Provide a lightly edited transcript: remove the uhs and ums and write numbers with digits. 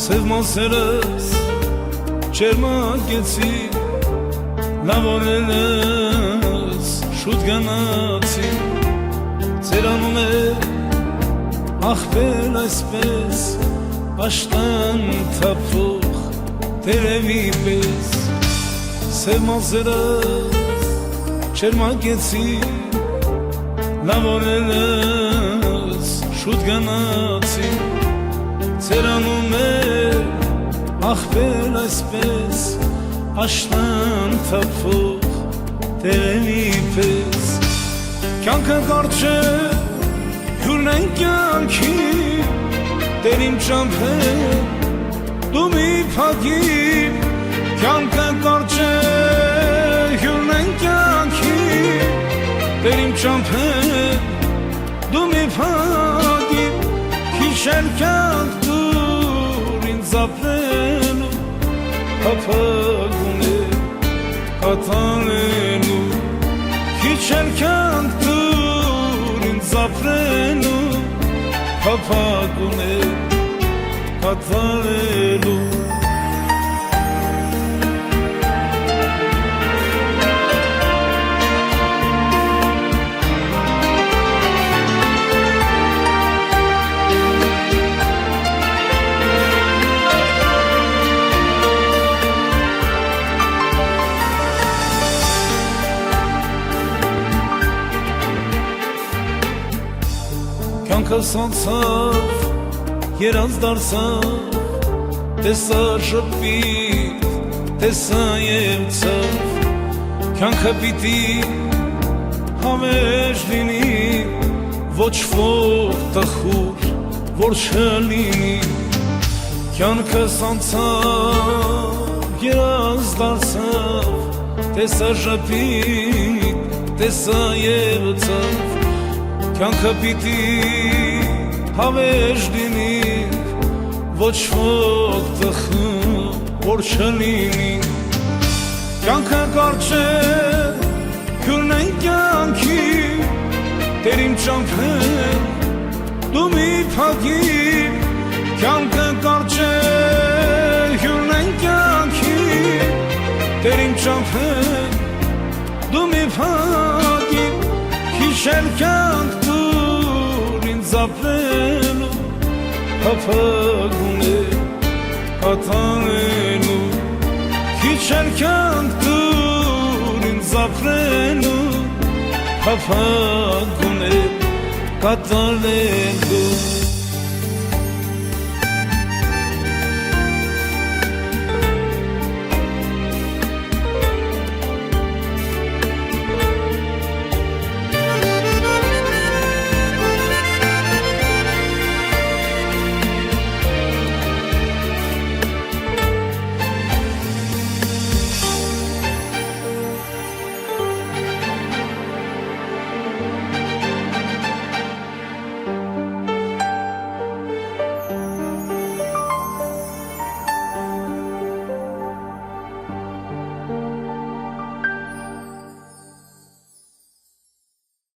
Սև մասերս չերմագեցի, լավ օրերս շուտ գնացի, ծերանում է աղբեր այսպես, աշտան թափող տերևի պես, սև մասերս չերմագեցի, լավ օրերս շուտ գնացի, ծերանում է աղբեր այսպես, աշտան թափող տերևի պես, կյանքը կարճ է, հյուրն են կյանքի, Տեր իմ ճամփեն, դու մի փակիր, կյանքը կարճ է, հյուրն են կյանքի, Տեր իմ ճամփեն, դու մի փակիր, քիչ էլ կյանք դուր ինձ ապրելու, փափագուն է կատարելու, քիչ էլ կյանք դուր ինձ ապրելու, փափագուն է կատարելու Կյանքս անցավ, երազ դարձավ, տեսա շփիտ, տեսա և ցավ, կյանքը պիտի համեժ լինի, ոչ ոք տխուր, որ չլինի, կյանքս անցավ, երազ դարձավ, տեսա շփիտ, տեսա և ցավ, Կյանքը պիտի հավերժ լինի, ոչ ոք տխուր, որ չլինի, Կյանքը կարճ է, հյուրն են կյանքի, Տեր իմ ճամփեն, դու մի փակիր, Կյանքը կարճ է, հյուրն են կյանքի, Տեր իմ ճամփեն, դու մի փակիր, Քիչ էլ կյանք դուր ինձ ապրելու, փափագուն է կատարելու, Քիչ էլ կյանք դուր ինձ ապրելու, փափագուն է կատարելու